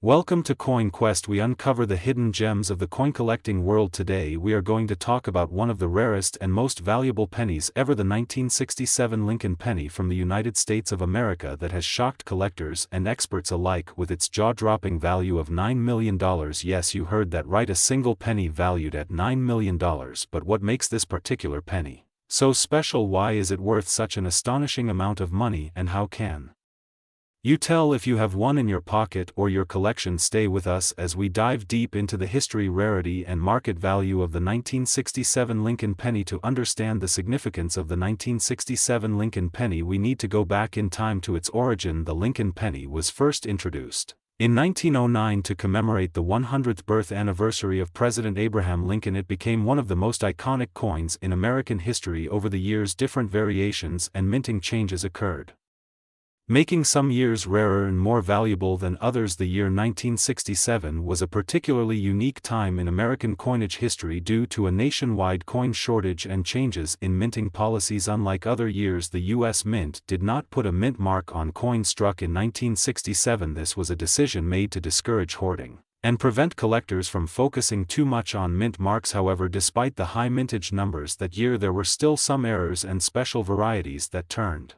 Welcome to Coin Quest. We uncover the hidden gems of the coin collecting world. Today we are going to talk about one of the rarest and most valuable pennies ever, the 1967 Lincoln penny from the United States of America that has shocked collectors and experts alike with its jaw-dropping value of $9 million. Yes, you heard that right, a single penny valued at $9 million. But what makes this particular penny so special? Why is it worth such an astonishing amount of money, and how can you tell if you have one in your pocket or your collection? Stay with us as we dive deep into the history, rarity and market value of the 1967 Lincoln penny. To understand the significance of the 1967 Lincoln penny, we need to go back in time to its origin. The Lincoln penny was first introduced in 1909 to commemorate the 100th birth anniversary of President Abraham Lincoln. It became one of the most iconic coins in American history. Over the years, different variations and minting changes occurred, making some years rarer and more valuable than others. The year 1967 was a particularly unique time in American coinage history due to a nationwide coin shortage and changes in minting policies. Unlike other years, the U.S. Mint did not put a mint mark on coins struck in 1967. This was a decision made to discourage hoarding and prevent collectors from focusing too much on mint marks. However, despite the high mintage numbers that year, there were still some errors and special varieties that turned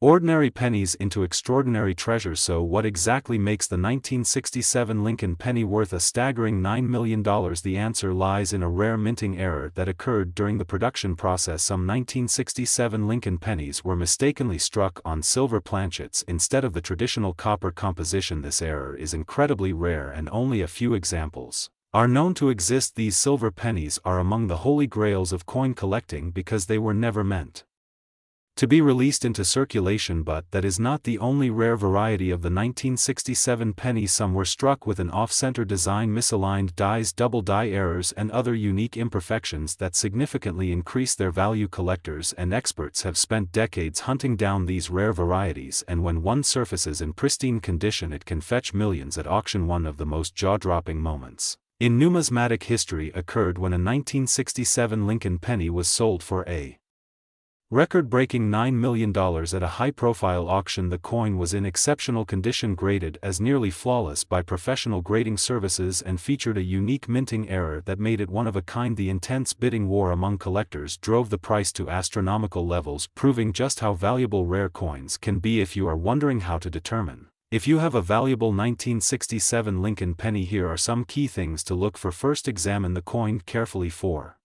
ordinary pennies into extraordinary treasures. So what exactly makes the 1967 Lincoln penny worth a staggering $9 million? The answer lies in a rare minting error that occurred during the production process. Some 1967 Lincoln pennies were mistakenly struck on silver planchets instead of the traditional copper composition. This error is incredibly rare and only a few examples are known to exist. These silver pennies are among the holy grails of coin collecting because they were never meant to be released into circulation. But that is not the only rare variety of the 1967 penny. Some were struck with an off-center design, misaligned dies, double die errors and other unique imperfections that significantly increase their value. Collectors and experts have spent decades hunting down these rare varieties, and when one surfaces in pristine condition, it can fetch millions at auction. One of the most jaw-dropping moments in numismatic history occurred when a 1967 Lincoln penny was sold for a record-breaking $9 million at a high-profile auction. The coin was in exceptional condition, graded as nearly flawless by professional grading services, and featured a unique minting error that made it one of a kind. The intense bidding war among collectors drove the price to astronomical levels, proving just how valuable rare coins can be. If you are wondering how to determine if you have a valuable 1967 Lincoln penny, here are some key things to look for. First, examine the coin carefully for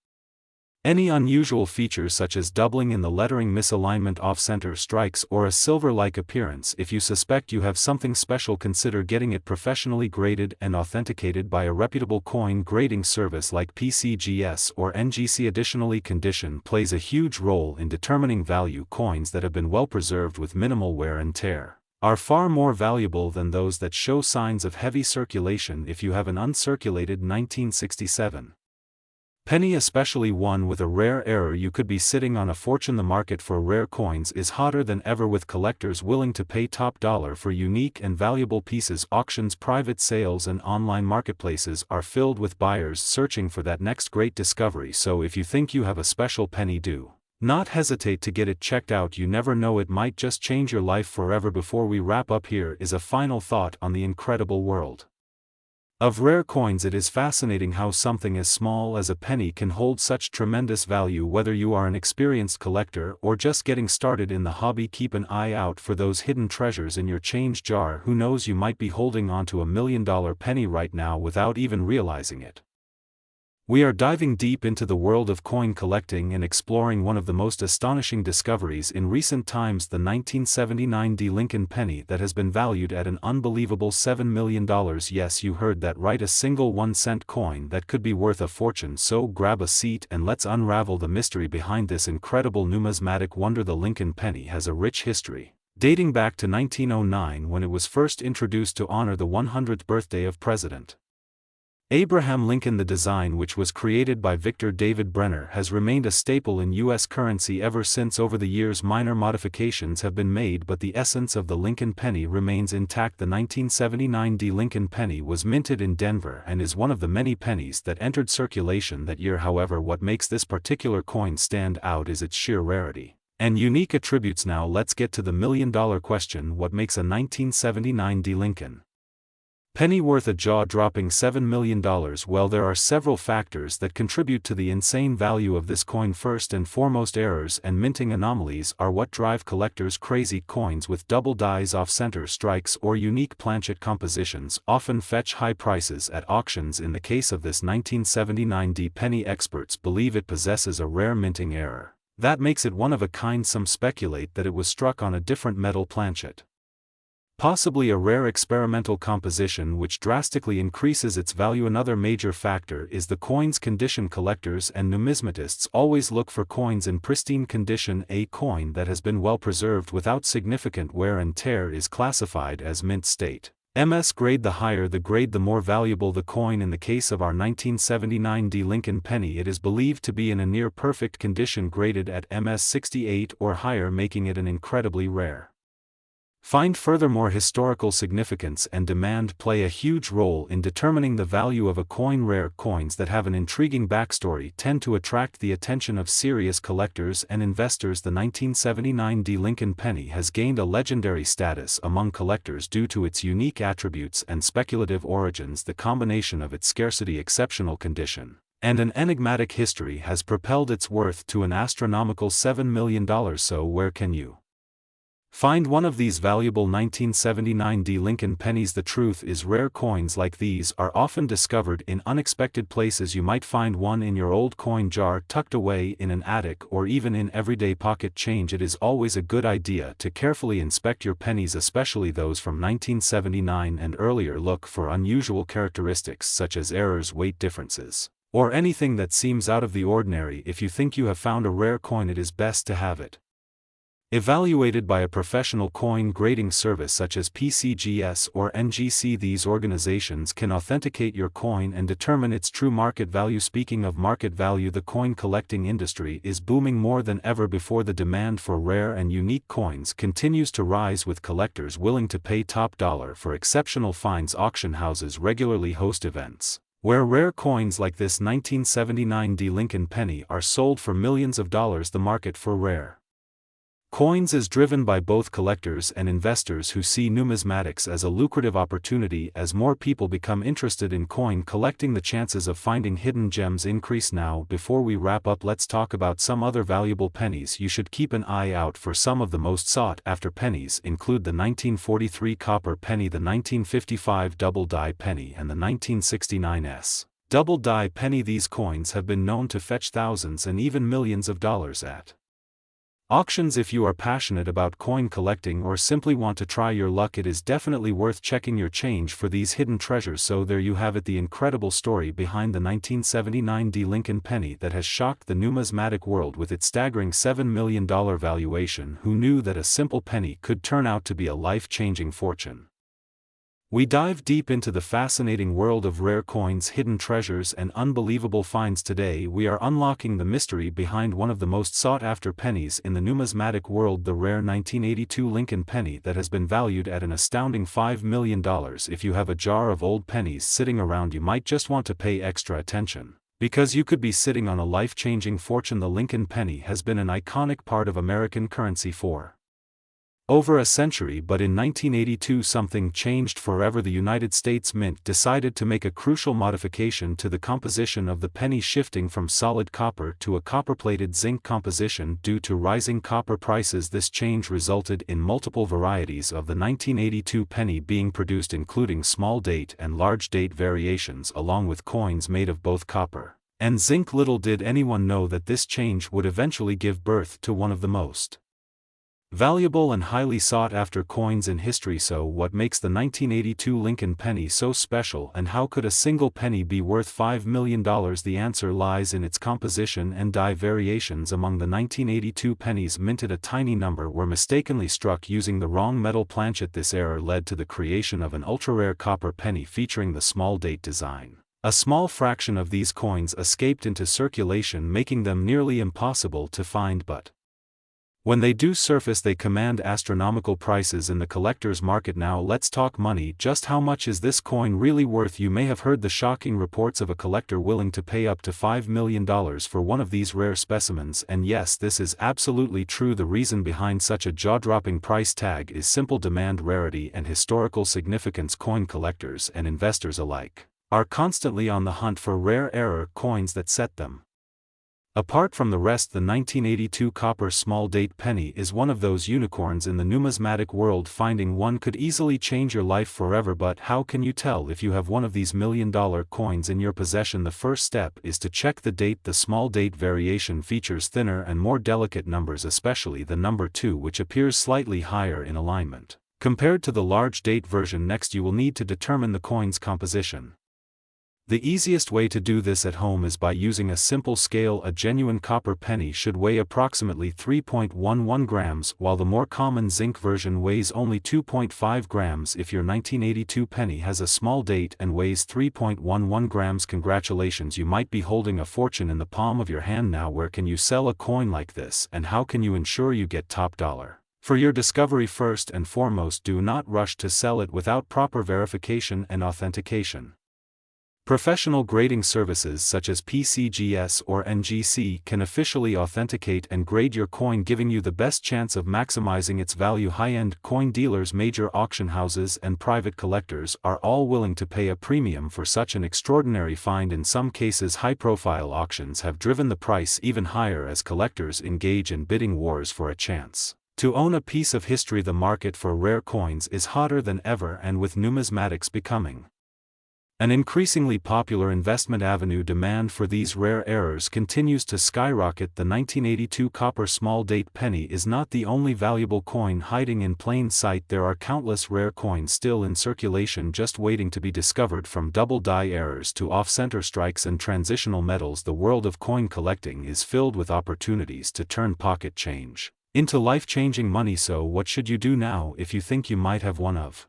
any unusual features such as doubling in the lettering, misalignment, off-center strikes, or a silver-like appearance. If you suspect you have something special, consider getting it professionally graded and authenticated by a reputable coin grading service like PCGS or NGC. Additionally, condition plays a huge role in determining value. Coins that have been well preserved with minimal wear and tear are far more valuable than those that show signs of heavy circulation. If you have an uncirculated 1967 penny, especially one with a rare error, you could be sitting on a fortune. The market for rare coins is hotter than ever, with collectors willing to pay top dollar for unique and valuable pieces. Auctions, private sales and online marketplaces are filled with buyers searching for that next great discovery. So if you think you have a special penny, do not hesitate to get it checked out. You never know, it might just change your life forever. Before we wrap up, here is a final thought on the incredible world of rare coins. It is fascinating how something as small as a penny can hold such tremendous value. Whether you are an experienced collector or just getting started in the hobby, keep an eye out for those hidden treasures in your change jar. Who knows, you might be holding onto $1 million penny right now without even realizing it. We are diving deep into the world of coin collecting and exploring one of the most astonishing discoveries in recent times, the 1979 Lincoln penny that has been valued at an unbelievable $7 million. Yes, you heard that right, a single 1-cent coin that could be worth a fortune. So grab a seat and let's unravel the mystery behind this incredible numismatic wonder. The Lincoln penny has a rich history, dating back to 1909 when it was first introduced to honor the 100th birthday of President Abraham Lincoln. The design, which was created by Victor David Brenner, has remained a staple in U.S. currency ever since. Over the years, minor modifications have been made, but the essence of the Lincoln penny remains intact. The 1979 Lincoln penny was minted in Denver and is one of the many pennies that entered circulation that year. However, what makes this particular coin stand out is its sheer rarity and unique attributes. Now let's get to the million-dollar question: what makes a 1979 Lincoln Penny worth a jaw-dropping $7 million. Well, there are several factors that contribute to the insane value of this coin. First and foremost, errors and minting anomalies are what drive collectors crazy. Coins with double dies, off-center strikes, or unique planchet compositions often fetch high prices at auctions. In the case of this 1979 penny, experts believe it possesses a rare minting error that makes it one of a kind. Some speculate that it was struck on a different metal planchet, possibly a rare experimental composition, which drastically increases its value. Another major factor is the coin's condition. Collectors and numismatists always look for coins in pristine condition. A coin that has been well preserved without significant wear and tear is classified as mint state. MS grade. The higher the grade, the more valuable the coin. In the case of our 1979 Lincoln penny, it is believed to be in a near perfect condition, graded at MS 68 or higher, making it an incredibly rare find. Furthermore, historical significance and demand play a huge role in determining the value of a coin. Rare coins that have an intriguing backstory tend to attract the attention of serious collectors and investors. The 1979 Lincoln penny has gained a legendary status among collectors due to its unique attributes and speculative origins. The combination of its scarcity, exceptional condition, and an enigmatic history has propelled its worth to an astronomical $7 million. So where can you find one of these valuable 1979 Lincoln pennies? The truth is, rare coins like these are often discovered in unexpected places. You might find one in your old coin jar, tucked away in an attic, or even in everyday pocket change. It is always a good idea to carefully inspect your pennies, especially those from 1979 and earlier. Look for unusual characteristics such as errors, weight differences, or anything that seems out of the ordinary. If you think you have found a rare coin, it is best to have it evaluated by a professional coin grading service such as PCGS or NGC. These organizations can authenticate your coin and determine its true market value. Speaking of market value, the coin collecting industry is booming more than ever before. The demand for rare and unique coins continues to rise, with collectors willing to pay top dollar for exceptional finds. Auction houses regularly host events where rare coins like this 1979 Lincoln penny are sold for millions of dollars. The market for rare coins is driven by both collectors and investors who see numismatics as a lucrative opportunity. As more people become interested in coin collecting, the chances of finding hidden gems increase. Now, before we wrap up, let's talk about some other valuable pennies you should keep an eye out for. Some of the most sought after pennies include the 1943 copper penny, the 1955 double die penny, and the 1969 double die penny. These coins have been known to fetch thousands and even millions of dollars at auctions. If you are passionate about coin collecting or simply want to try your luck, it is definitely worth checking your change for these hidden treasures. So there you have it, the incredible story behind the 1979 Lincoln penny that has shocked the numismatic world with its staggering $7 million valuation. Who knew that a simple penny could turn out to be a life-changing fortune? We dive deep into the fascinating world of rare coins, hidden treasures, and unbelievable finds. Today we are unlocking the mystery behind one of the most sought-after pennies in the numismatic world, the rare 1982 Lincoln penny that has been valued at an astounding $5 million. If you have a jar of old pennies sitting around, you might just want to pay extra attention, because you could be sitting on a life-changing fortune. The Lincoln penny has been an iconic part of American currency for over a century, but in 1982 something changed forever. The United States Mint decided to make a crucial modification to the composition of the penny, shifting from solid copper to a copper-plated zinc composition. Due to rising copper prices, this change resulted in multiple varieties of the 1982 penny being produced, including small date and large date variations, along with coins made of both copper and zinc. Little did anyone know that this change would eventually give birth to one of the most valuable and highly sought-after coins in history. So what makes the 1982 Lincoln penny so special, and how could a single penny be worth $5 million? The answer lies in its composition and die variations. Among the 1982 pennies minted, a tiny number were mistakenly struck using the wrong metal planchet. This error led to the creation of an ultra-rare copper penny featuring the small date design. A small fraction of these coins escaped into circulation, making them nearly impossible to find. But When they do surface, they command astronomical prices in the collector's market. Now let's talk money. Just how much is this coin really worth? You may have heard the shocking reports of a collector willing to pay up to $5 million for one of these rare specimens, and yes, this is absolutely true. The reason behind such a jaw-dropping price tag is simple: demand, rarity, and historical significance. Coin collectors and investors alike are constantly on the hunt for rare coins that set them apart from the rest. The 1982 copper small-date penny is one of those unicorns in the numismatic world. Finding one could easily change your life forever, but how can you tell if you have one of these million-dollar coins in your possession? The first step is to check the date. The small-date variation features thinner and more delicate numbers, especially the number 2, which appears slightly higher in alignment compared to the large-date version. Next, you will need to determine the coin's composition. The easiest way to do this at home is by using a simple scale. A genuine copper penny should weigh approximately 3.11 grams, while the more common zinc version weighs only 2.5 grams. If your 1982 penny has a small date and weighs 3.11 grams, congratulations, you might be holding a fortune in the palm of your hand. Now, where can you sell a coin like this, and how can you ensure you get top dollar for your discovery? First and foremost, do not rush to sell it without proper verification and authentication. Professional grading services such as PCGS or NGC can officially authenticate and grade your coin, giving you the best chance of maximizing its value. High-end coin dealers, major auction houses, and private collectors are all willing to pay a premium for such an extraordinary find. In some cases, high-profile auctions have driven the price even higher as collectors engage in bidding wars for a chance to own a piece of history. The market for rare coins is hotter than ever, and with numismatics becoming an increasingly popular investment avenue, demand for these rare errors continues to skyrocket. The 1982 copper small-date penny is not the only valuable coin hiding in plain sight. There are countless rare coins still in circulation, just waiting to be discovered. From double die errors to off-center strikes and transitional metals, the world of coin collecting is filled with opportunities to turn pocket change into life-changing money. So what should you do now if you think you might have one of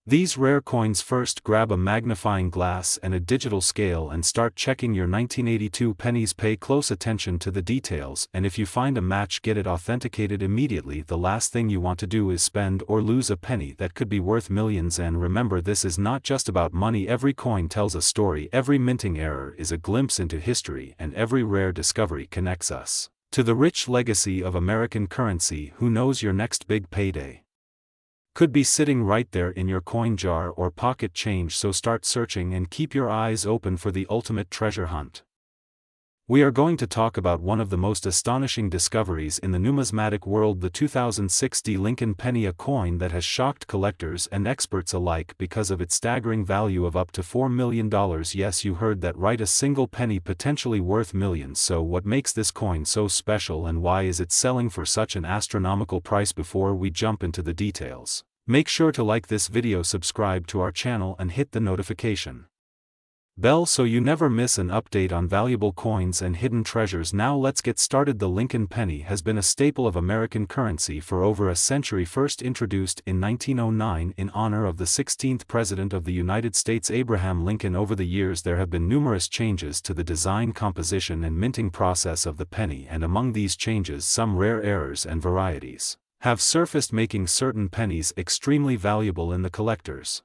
these rare coins? First, grab a magnifying glass and a digital scale and start checking your 1982 pennies. Pay close attention to the details, and if you find a match, get it authenticated immediately. The last thing you want to do is spend or lose a penny that could be worth millions. And remember, this is not just about money. Every coin tells a story, every minting error is a glimpse into history, and every rare discovery connects us to the rich legacy of American currency. Who knows, your next big payday could be sitting right there in your coin jar or pocket change. So start searching and keep your eyes open for the ultimate treasure hunt. We are going to talk about one of the most astonishing discoveries in the numismatic world, the 2060 Lincoln penny, a coin that has shocked collectors and experts alike because of its staggering value of up to $4 million. Yes, you heard that right, a single penny potentially worth millions. So what makes this coin so special, and why is it selling for such an astronomical price? Before we jump into the details, make sure to like this video, subscribe to our channel, and hit the notification bell so you never miss an update on valuable coins and hidden treasures. Now let's get started. The Lincoln penny has been a staple of American currency for over a century. First introduced in 1909 in honor of the 16th President of the United States, Abraham Lincoln. Over the years there have been numerous changes to the design, composition, and minting process of the penny, and among these changes some rare errors and varieties have surfaced, making certain pennies extremely valuable in the collector's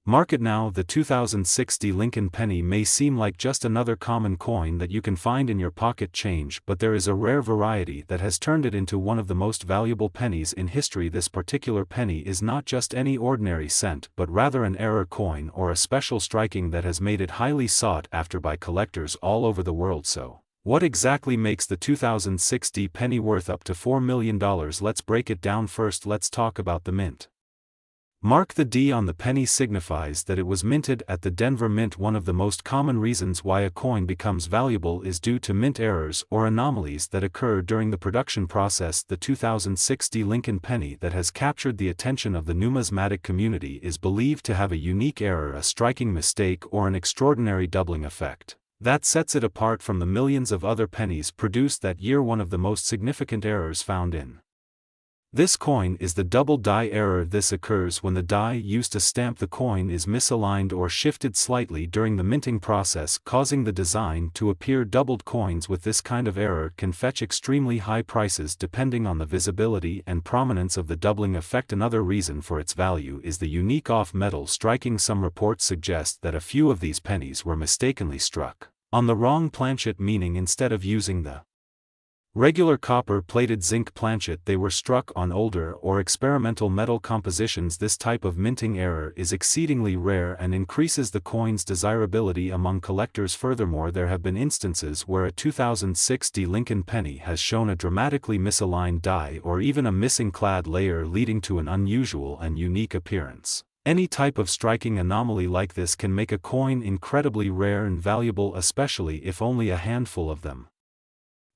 market. Now, the 2060 Lincoln penny may seem like just another common coin that you can find in your pocket change, but there is a rare variety that has turned it into one of the most valuable pennies in history. This particular penny is not just any ordinary cent, but rather an error coin or a special striking that has made it highly sought after by collectors all over the world. So, what exactly makes the 2060 penny worth up to $4 million? Let's break it down. First, let's talk about the mint mark. The D on the penny signifies that it was minted at the Denver Mint. One of the most common reasons why a coin becomes valuable is due to mint errors or anomalies that occur during the production process. The 2060 Lincoln penny that has captured the attention of the numismatic community is believed to have a unique error, a striking mistake, or an extraordinary doubling effect that sets it apart from the millions of other pennies produced that year. One of the most significant errors found in This coin is the double die error. This occurs when the die used to stamp the coin is misaligned or shifted slightly during the minting process, causing the design to appear doubled. Coins with this kind of error can fetch extremely high prices depending on the visibility and prominence of the doubling effect. Another reason for its value is the unique off-metal striking. Some reports suggest that a few of these pennies were mistakenly struck on the wrong planchet, meaning instead of using the regular copper-plated zinc planchet they were struck on older or experimental metal compositions. This type of minting error is exceedingly rare and increases the coin's desirability among collectors. Furthermore, there have been instances where a 2006 Lincoln penny has shown a dramatically misaligned die or even a missing clad layer, leading to an unusual and unique appearance. Any type of striking anomaly like this can make a coin incredibly rare and valuable, especially if only a handful of them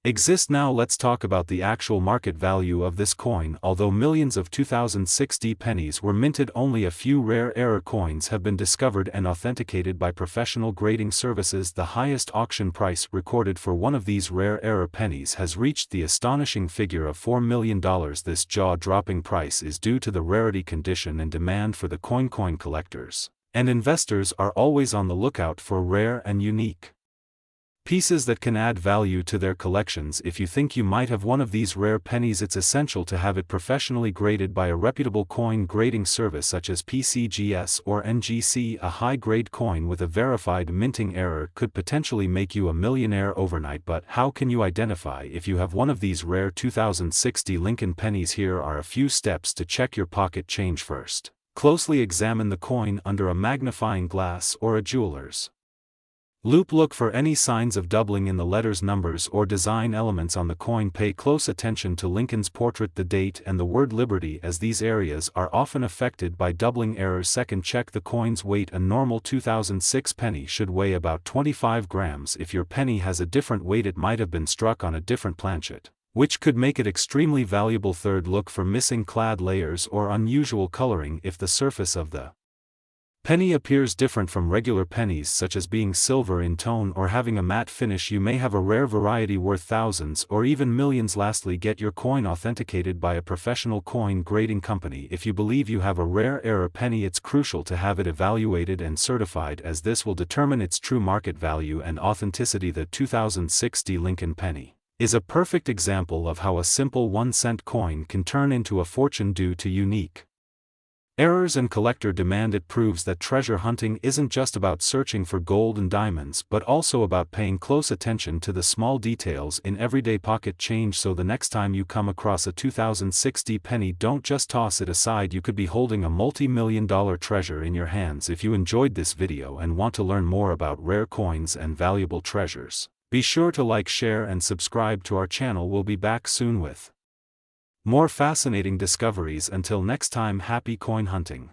exist. Now let's talk about the actual market value of this coin. Although millions of 2006 pennies were minted, only a few rare error coins have been discovered and authenticated by professional grading services. The highest auction price recorded for one of these rare error pennies has reached the astonishing figure of $4 million. This jaw-dropping price is due to the rarity condition and demand for the coin. Coin collectors and investors are always on the lookout for rare and unique pieces that can add value to their collections. If you think you might have one of these rare pennies, it's essential to have it professionally graded by a reputable coin grading service such as PCGS or NGC. A high-grade coin with a verified minting error could potentially make you a millionaire overnight. But how can you identify if you have one of these rare 2006 Lincoln pennies? Here are a few steps to check your pocket change. First, closely examine the coin under a magnifying glass or a jeweler's loupe. Look for any signs of doubling in the letters, numbers, or design elements on the coin. Pay close attention to Lincoln's portrait, the date, and the word Liberty, as these areas are often affected by doubling errors. Second, check the coin's weight. A normal 2006 penny should weigh about 25 grams. If your penny has a different weight, it might have been struck on a different planchet, which could make it extremely valuable. Third, look for missing clad layers or unusual coloring. If the surface of the penny appears different from regular pennies, such as being silver in tone or having a matte finish, you may have a rare variety worth thousands or even millions. Lastly, get your coin authenticated by a professional coin grading company. If you believe you have a rare error penny, it's crucial to have it evaluated and certified, as this will determine its true market value and authenticity. The 2006 Lincoln penny is a perfect example of how a simple 1-cent coin can turn into a fortune due to unique errors and collector demand. It proves that treasure hunting isn't just about searching for gold and diamonds, but also about paying close attention to the small details in everyday pocket change. So the next time you come across a 2006 penny, don't just toss it aside. You could be holding a multi-million-dollar treasure in your hands. If you enjoyed this video and want to learn more about rare coins and valuable treasures, be sure to like, share, and subscribe to our channel. We'll be back soon with more fascinating discoveries. Until next time, happy coin hunting.